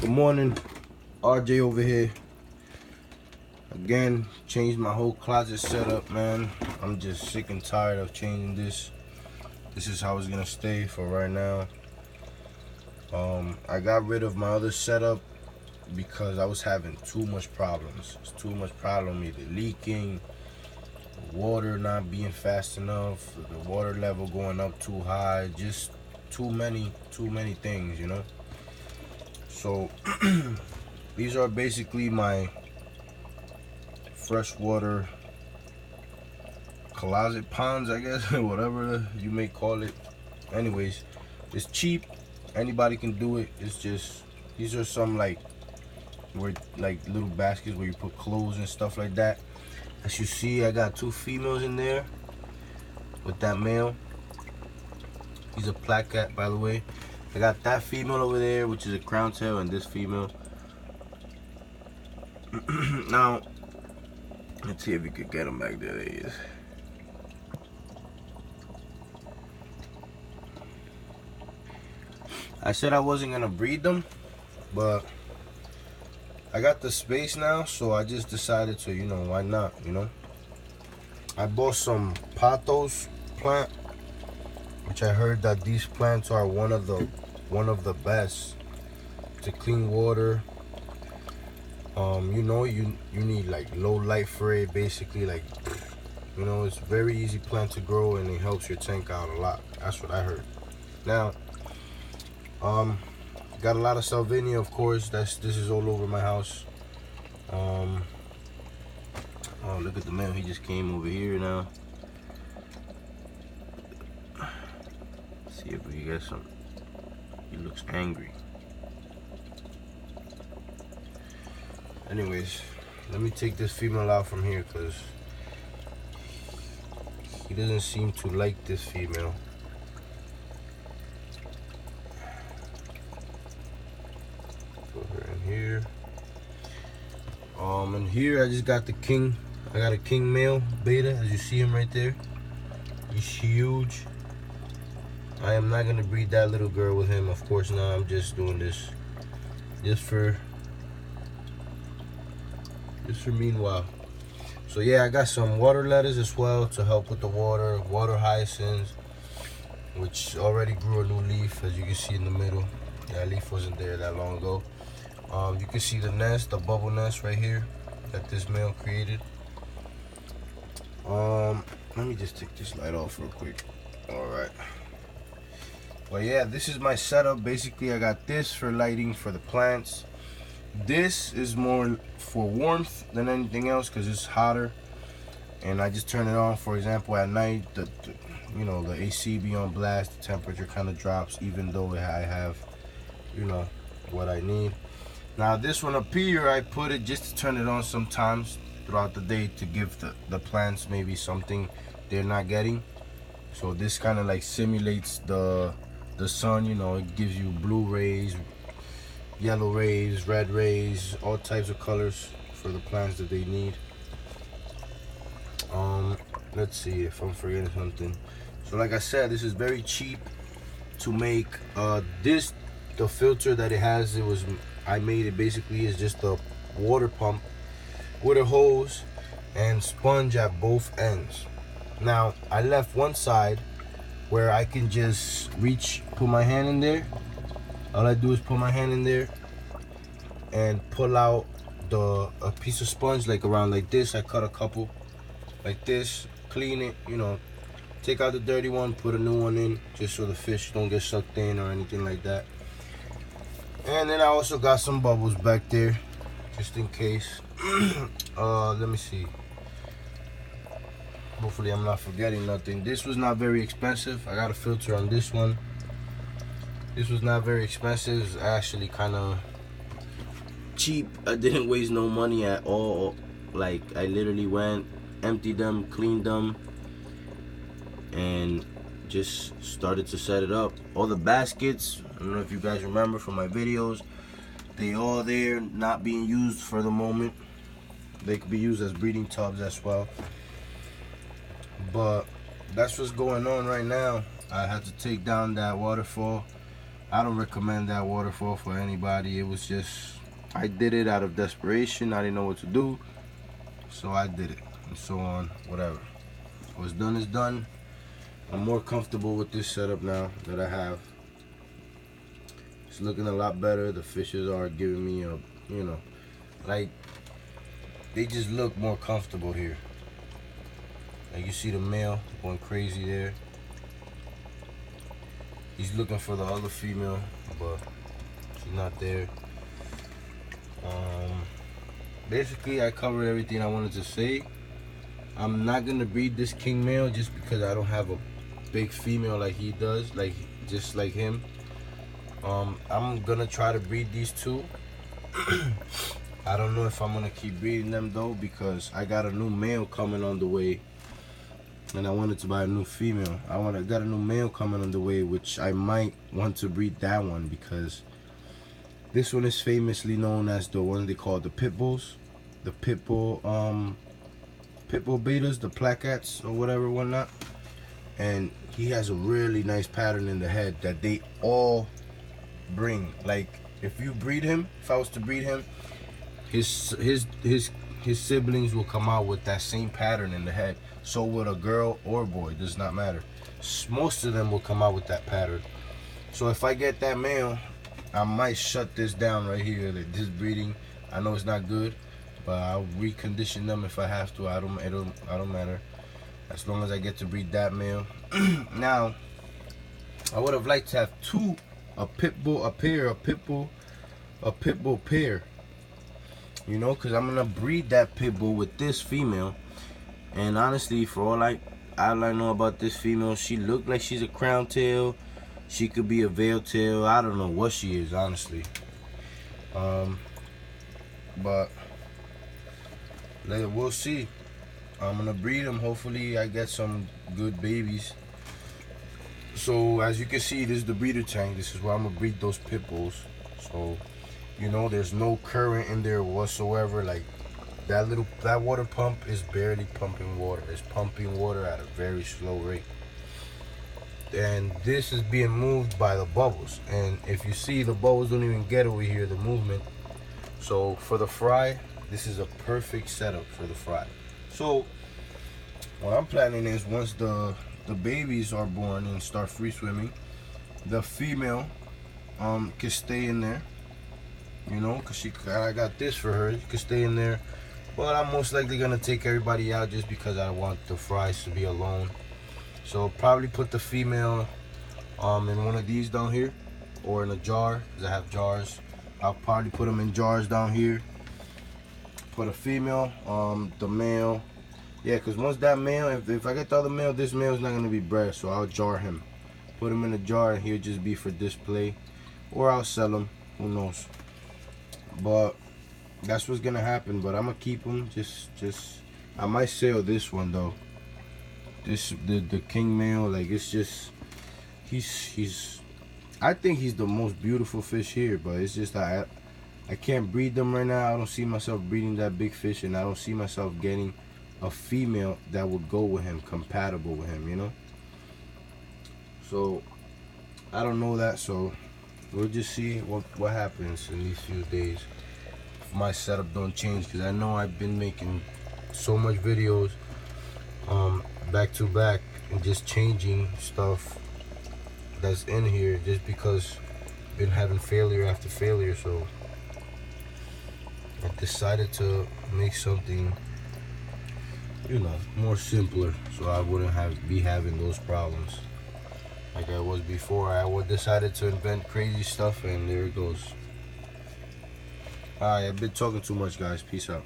Good morning, RJ over here. Again, changed my whole closet setup, man. I'm just sick and tired of changing this. This is how it's gonna stay for right now. I got rid of my other setup because I was having too much problems. It's too much problem, either leaking, water not being fast enough, the water level going up too high, just too many things, you know. So these are basically my freshwater closet ponds, I guess, whatever you may call it. Anyways, it's cheap, anybody can do it. It's just, these are some like little baskets where you put clothes and stuff like that. As you see, I got two females in there with that male. He's a placat, by the way. I got that female over there, which is a crown tail, and this female. Now, let's see if we could get him back there. There he is. I said I wasn't gonna breed them, but I got the space now, so I just decided to, you know, why not, you know. I bought some pothos plant, which I heard that these plants are one of the best to clean water. You know, you need like low light for it, basically. Like, you know, it's a very easy plant to grow and it helps your tank out a lot. That's what I heard. Now, got a lot of salvinia, of course. This is all over my house. Oh, look at the male. He just came over here now. Let's see if we can get some. He looks angry. Anyways, let me take this female out from here because he doesn't seem to like this female. Put her in here. And here I just got the king. I got a king male beta, as you see him right there. He's huge. I am not gonna breed that little girl with him, of course not. I'm just doing this just for meanwhile. So yeah, I got some water lettuce as well to help with the water hyacinths, which already grew a new leaf, as you can see in the middle. That leaf wasn't there that long ago. You can see the nest, the bubble nest right here that this male created. Let me just take this light off real quick. All right. Well, yeah, this is my setup. Basically, I got this for lighting for the plants. This is more for warmth than anything else because it's hotter, and I just turn it on. For example, at night, you know, the AC be on blast, the temperature kind of drops, even though I have, you know, what I need. Now this one up here, I put it just to turn it on sometimes throughout the day to give the plants maybe something they're not getting. So this kind of like simulates the sun, you know. It gives you blue rays, yellow rays, red rays, all types of colors for the plants that they need. Let's see if I'm forgetting something. So like I said, this is very cheap to make. The filter that it has, I made it basically is just a water pump with a hose and sponge at both ends. Now I left one side where I can just put my hand in there. All I do is put my hand in there and pull out a piece of sponge, like around like this. I cut a couple like this, clean it, you know, take out the dirty one, put a new one in, just so the fish don't get sucked in or anything like that. And then I also got some bubbles back there, just in case. Let me see. Hopefully I'm not forgetting nothing. This was not very expensive. I got a filter on this one. This was not very expensive. It's actually kind of cheap. I didn't waste no money at all. Like, I literally went, emptied them, cleaned them, and just started to set it up. All the baskets, I don't know if you guys remember from my videos, they all there, not being used for the moment. They could be used as breeding tubs as well. But that's what's going on right now. I had to take down that waterfall I don't recommend that waterfall for anybody. It was just, I did it out of desperation. I didn't know what to do, so I did it, and so on, whatever. What's done is done. I'm more comfortable with this setup now that I have. It's looking a lot better. The fishes are giving me a, you know, like, they just look more comfortable here. Like, you see the male going crazy there. He's looking for the other female, but she's not there. Basically, I covered everything I wanted to say. I'm not gonna breed this king male just because I don't have a big female like he does, like just like him. I'm gonna try to breed these two. I don't know if I'm gonna keep breeding them though, because I got a new male coming on the way, and I wanted to buy a new female. I got a new male coming on the way, which I might want to breed that one, because this one is famously known as the one they call the pit bulls, the pit bull betas, the placats or whatever, whatnot. And he has a really nice pattern in the head that they all bring. Like, if you breed him, if I was to breed him, his siblings will come out with that same pattern in the head. So with a girl or boy, does not matter. Most of them will come out with that pattern. So if I get that male, I might shut this down right here. This breeding, I know it's not good, but I'll recondition them if I have to. I don't matter, as long as I get to breed that male. Now, I would have liked to have a pit bull pair. You know, because I'm gonna breed that pit bull with this female. And honestly, for all I know about this female, she looked like she's a crown tail. She could be a veil tail. I don't know what she is, honestly. But we'll see. I'm gonna breed them. Hopefully, I get some good babies. So as you can see, this is the breeder tank. This is where I'm gonna breed those pit bulls. So, you know, there's no current in there whatsoever. Like, that water pump is barely pumping water. It's pumping water at a very slow rate. And this is being moved by the bubbles. And if you see, the bubbles don't even get over here, the movement. So for the fry, this is a perfect setup for the fry. So what I'm planning is, once the babies are born and start free swimming, the female can stay in there, you know, because I got this for her. You can stay in there. But I'm most likely gonna take everybody out just because I want the fries to be alone. So probably put the female in one of these down here, or in a jar, because I have jars. I'll probably put them in jars down here. Put a female, the male. Yeah, because once that male, if I get the other male, this male is not gonna be bred, so I'll jar him. Put him in a jar, and he'll just be for display, or I'll sell him. Who knows? But that's what's gonna happen. But I'm gonna keep him. I might sell this one though. The king male, like, it's just, he's I think he's the most beautiful fish here, but it's just I can't breed them right now. I don't see myself breeding that big fish, and I don't see myself getting a female that would go with him, compatible with him, you know. So I don't know that, so we'll just see what happens in these few days if my setup don't change, because I know I've been making so much videos back to back and just changing stuff that's in here, just because I've been having failure after failure. So I decided to make something, you know, more simpler, so I wouldn't be having those problems like I was before. I decided to invent crazy stuff, and there it goes. Alright, I've been talking too much, guys. Peace out.